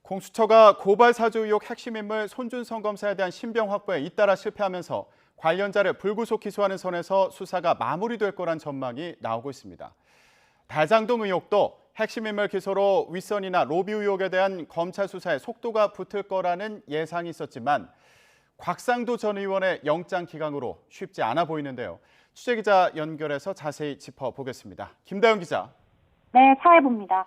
공수처가 고발 사주 의혹 핵심 인물 손준성 검사에 대한 신병 확보에 잇따라 실패하면서 관련자를 불구속 기소하는 선에서 수사가 마무리될 거란 전망이 나오고 있습니다. 대장동 의혹도 핵심 인물 기소로 윗선이나 로비 의혹에 대한 검찰 수사에 속도가 붙을 거라는 예상이 있었지만 곽상도 전 의원의 영장 기각으로 쉽지 않아 보이는데요. 취재기자 연결해서 자세히 짚어보겠습니다. 김다영 기자. 네, 사회부입니다.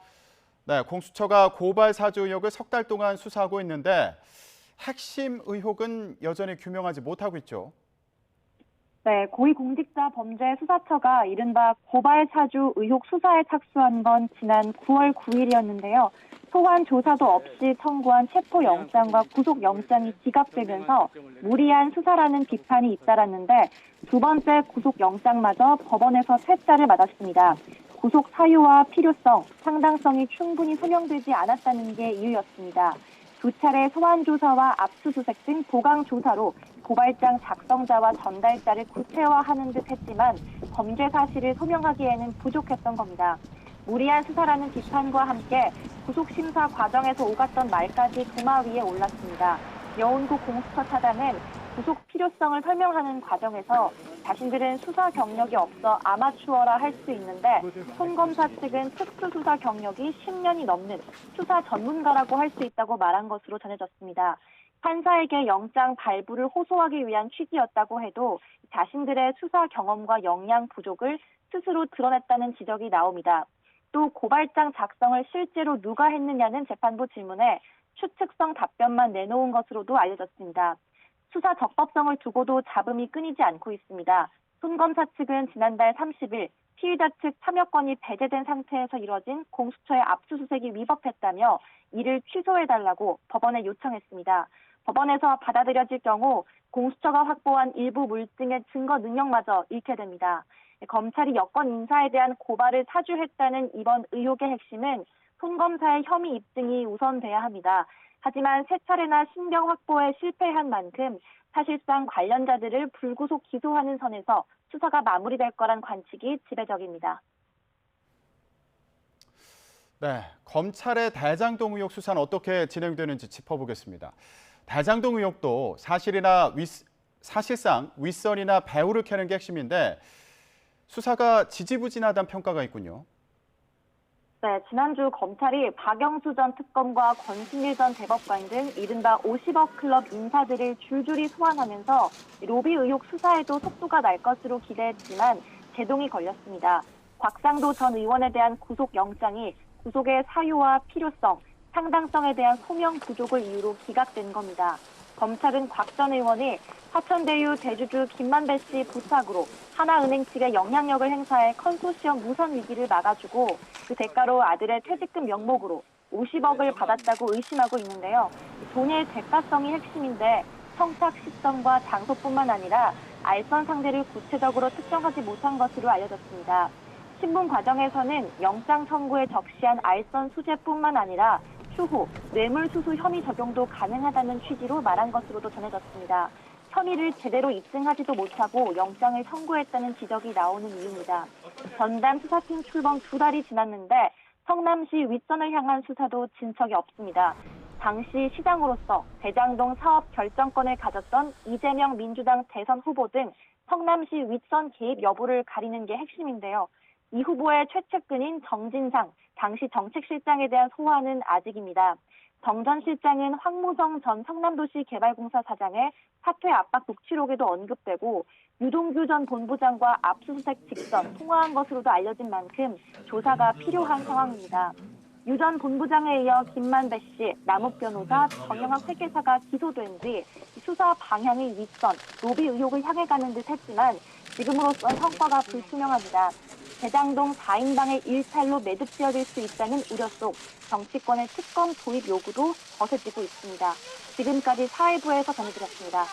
네, 공수처가 고발 사주 의혹을 석 달 동안 수사하고 있는데 핵심 의혹은 여전히 규명하지 못하고 있죠. 네, 고위공직자범죄수사처가 이른바 고발 사주 의혹 수사에 착수한 건 지난 9월 9일이었는데요. 소환 조사도 없이 청구한 체포영장과 구속영장이 기각되면서 무리한 수사라는 비판이 잇따랐는데 두 번째 구속영장마저 법원에서 퇴짜를 맞았습니다. 구속 사유와 필요성, 상당성이 충분히 소명되지 않았다는 게 이유였습니다. 두 차례 소환 조사와 압수수색 등 보강 조사로 고발장 작성자와 전달자를 구체화하는 듯 했지만 범죄 사실을 소명하기에는 부족했던 겁니다. 무리한 수사라는 비판과 함께 구속심사 과정에서 오갔던 말까지 도마 위에 올랐습니다. 여운구 공수처 차장은 구속 필요성을 설명하는 과정에서 자신들은 수사 경력이 없어 아마추어라 할 수 있는데 손 검사 측은 특수수사 경력이 10년이 넘는 수사 전문가라고 할 수 있다고 말한 것으로 전해졌습니다. 판사에게 영장 발부를 호소하기 위한 취지였다고 해도 자신들의 수사 경험과 역량 부족을 스스로 드러냈다는 지적이 나옵니다. 또 고발장 작성을 실제로 누가 했느냐는 재판부 질문에 추측성 답변만 내놓은 것으로도 알려졌습니다. 수사 적법성을 두고도 잡음이 끊이지 않고 있습니다. 손 검사 측은 지난달 30일 피의자 측 참여권이 배제된 상태에서 이뤄진 공수처의 압수수색이 위법했다며 이를 취소해달라고 법원에 요청했습니다. 법원에서 받아들여질 경우 공수처가 확보한 일부 물증의 증거 능력마저 잃게 됩니다. 검찰이 여권 인사에 대한 고발을 사주했다는 이번 의혹의 핵심은 손 검사의 혐의 입증이 우선돼야 합니다. 하지만 세 차례나 신병 확보에 실패한 만큼 사실상 관련자들을 불구속 기소하는 선에서 수사가 마무리될 거란 관측이 지배적입니다. 네, 검찰의 대장동 의혹 수사는 어떻게 진행되는지 짚어보겠습니다. 대장동 의혹도 사실상 윗선이나 배후를 캐는 게 핵심인데 수사가 지지부진하다는 평가가 있군요. 네, 지난주 검찰이 박영수 전 특검과 권순일 전 대법관 등 이른바 50억 클럽 인사들을 줄줄이 소환하면서 로비 의혹 수사에도 속도가 날 것으로 기대했지만 제동이 걸렸습니다. 곽상도 전 의원에 대한 구속영장이 구속의 사유와 필요성, 상당성에 대한 소명 부족을 이유로 기각된 겁니다. 검찰은 곽 전 의원이 화천대유 대주주 김만배 씨 부탁으로 하나은행 측에 영향력을 행사해 컨소시엄 무선 위기를 막아주고 그 대가로 아들의 퇴직금 명목으로 50억을 받았다고 의심하고 있는데요. 돈의 대가성이 핵심인데 청탁 시점과 장소뿐만 아니라 알선 상대를 구체적으로 특정하지 못한 것으로 알려졌습니다. 신분 과정에서는 영장 청구에 적시한 알선 수재뿐만 아니라 추후 뇌물수수 혐의 적용도 가능하다는 취지로 말한 것으로도 전해졌습니다. 혐의를 제대로 입증하지도 못하고 영장을 청구했다는 지적이 나오는 이유입니다. 전담 수사팀 출범 2달이 지났는데 성남시 윗선을 향한 수사도 진척이 없습니다. 당시 시장으로서 대장동 사업 결정권을 가졌던 이재명 민주당 대선 후보 등 성남시 윗선 개입 여부를 가리는 게 핵심인데요. 이 후보의 최측근인 정진상 당시 정책실장에 대한 소환은 아직입니다. 정 전 실장은 황무성 전 성남도시 개발공사 사장의 사퇴 압박 녹취록에도 언급되고 유동규 전 본부장과 압수수색 직전 통화한 것으로도 알려진 만큼 조사가 필요한 상황입니다. 유 전 본부장에 이어 김만배 씨, 남욱 변호사, 정영학 회계사가 기소된 뒤 수사 방향이 윗선, 로비 의혹을 향해 가는 듯 했지만 지금으로선 성과가 불투명합니다. 대장동 4인방의 일탈로 매듭지어질 수 있다는 우려 속 정치권의 특검 도입 요구도 거세지고 있습니다. 지금까지 사회부에서 전해드렸습니다.